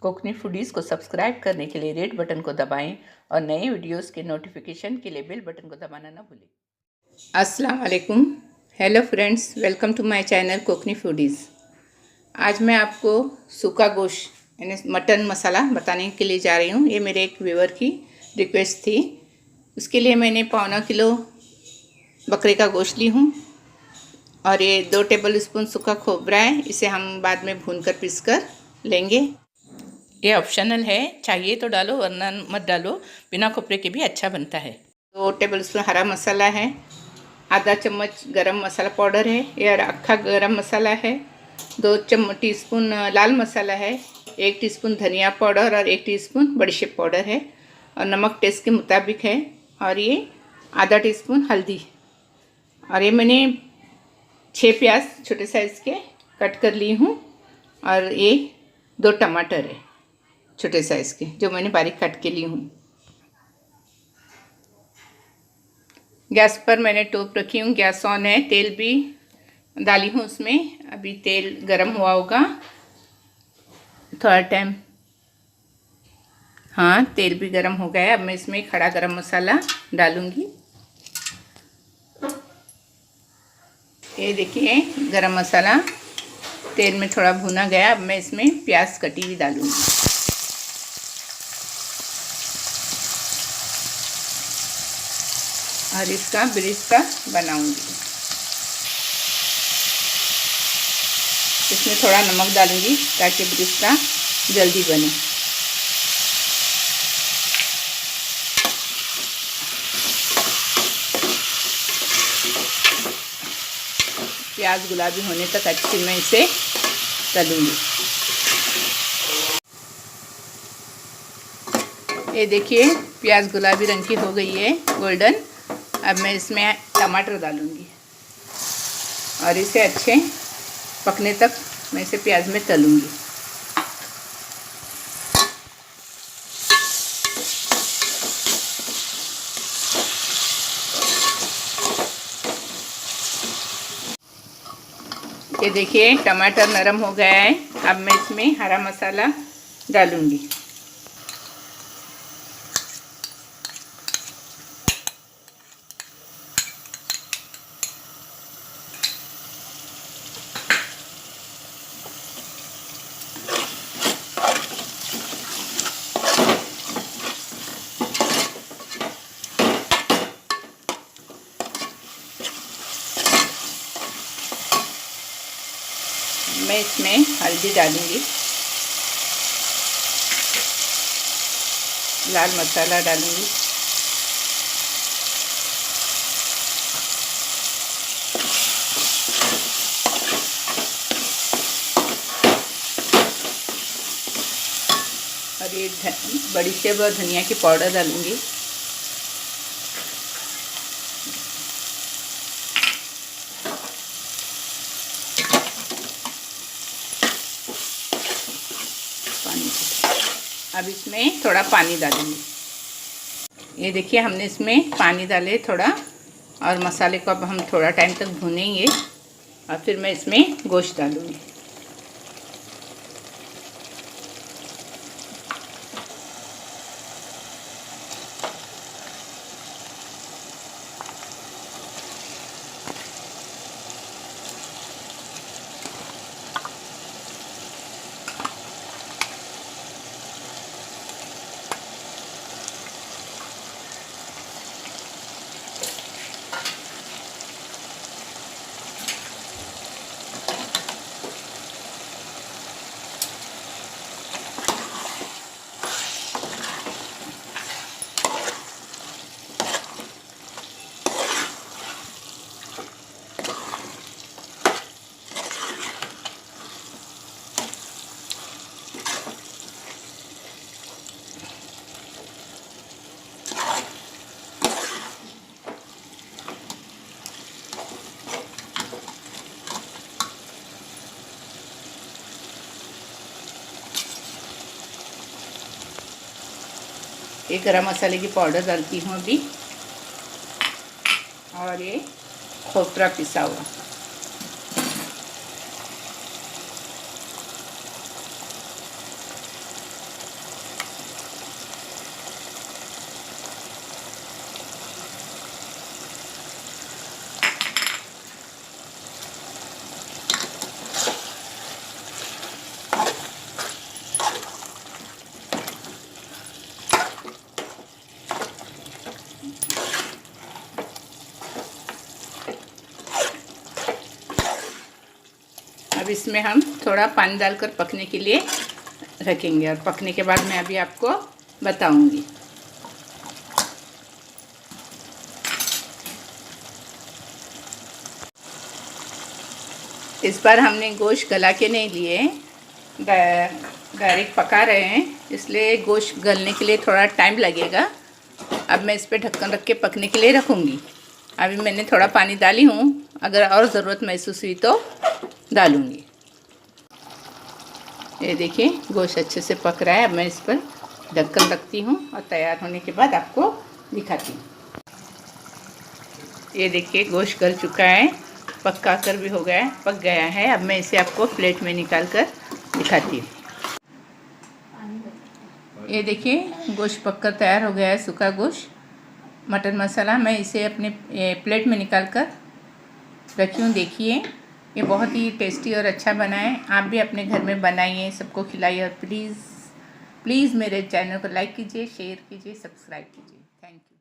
Konkani foodies को subscribe करने के लिए रेड बटन को दबाएं और नए वीडियोस के नोटिफिकेशन के लिए बेल बटन को दबाना ना भूलें। अस्सलाम वालेकुम, hello friends, welcome to my channel Kokni foodies. आज मैं आपको सूखा गोश्त यानी मटन मसाला बताने के लिए जा रही हूँ। ये मेरे एक व्यूअर की रिक्वेस्ट थी। उसके लिए मैंने 1.25 किलो बकरे का गोश्त ली हूँ और ये 2 टेबल स्पून सूखा खोबरा है। इसे हम बाद में भूनकर पीस कर लेंगे। ये ऑप्शनल है, चाहिए तो डालो वरना मत डालो, बिना खोपरे के भी अच्छा बनता है। 2 टेबल स्पून हरा मसाला है, आधा चम्मच गरम मसाला पाउडर है, ये अक्खा गरम मसाला है, 2 टीस्पून लाल मसाला है, 1 टीस्पून धनिया पाउडर और 1 टीस्पून बड़ीशेप पाउडर है और नमक टेस्ट के मुताबिक है। और ये आधा टीस्पून हल्दी। और ये मैंने 6 प्याज छोटे साइज़ के कट कर ली हूँ और ये 2 टमाटर है छोटे साइज़ के, जो मैंने बारीक काट के ली हूँ। गैस पर मैंने टोप रखी हूँ, गैस ऑन है, तेल भी डाली हूँ उसमें। अभी तेल गरम हुआ होगा थोड़ा टाइम। हाँ, तेल भी गरम हो गया है। अब मैं इसमें खड़ा गरम मसाला डालूँगी। ये देखिए गरम मसाला तेल में थोड़ा भुना गया। अब मैं इसमें प्याज कटी हुई डालूँगी। और इसका ब्रिस्ता बनाऊंगी। इसमें थोड़ा नमक डालूंगी ताकि ब्रिस्ता जल्दी बने। प्याज गुलाबी होने तक अच्छी मैं इसे तलूंगी। ये देखिए प्याज गुलाबी रंग की हो गई है, गोल्डन। अब मैं इसमें टमाटर डालूंगी और इसे अच्छे पकने तक मैं इसे प्याज में तलूंगी। ये देखिए टमाटर नरम हो गया है। अब मैं इसमें हरा मसाला डालूंगी। मैं इसमें हल्दी डालूंगी, लाल मसाला डालूंगी, और ये बड़ीशेप और धनिया की पाउडर डालूंगी। अब इसमें थोड़ा पानी डालूंगी। ये देखिए हमने इसमें पानी डाले थोड़ा, और मसाले को अब हम थोड़ा टाइम तक भूनेंगे और फिर मैं इसमें गोश्त डालूंगी। ये गरम मसाले की पाउडर डालती हूँ अभी, और ये खोपरा पिसा हुआ। अब इसमें हम थोड़ा पानी डालकर पकने के लिए रखेंगे और पकने के बाद मैं अभी आपको बताऊंगी। इस बार हमने गोश्त गला के नहीं लिए, डायरेक्ट पका रहे हैं, इसलिए गोश्त गलने के लिए थोड़ा टाइम लगेगा। अब मैं इस पर ढक्कन रख के पकने के लिए रखूँगी। अभी मैंने थोड़ा पानी डाली हूँ, अगर और ज़रूरत महसूस हुई तो डालूँगी। ये देखिए गोश्त अच्छे से पक रहा है। अब मैं इस पर ढक्कन रखती हूँ और तैयार होने के बाद आपको दिखाती हूँ। ये देखिए गोश्त गल चुका है, पका कर भी हो गया है, पक गया है। अब मैं इसे आपको प्लेट में निकाल कर दिखाती हूँ। ये देखिए गोश्त पककर तैयार हो गया है, सूखा गोश्त मटन मसाला। मैं इसे अपने प्लेट में निकाल कर रखी हूँ। देखिए ये बहुत ही टेस्टी और अच्छा बना है। आप भी अपने घर में बनाइए, सबको खिलाइए और प्लीज़ मेरे चैनल को लाइक कीजिए, शेयर कीजिए, सब्सक्राइब कीजिए। Thank you.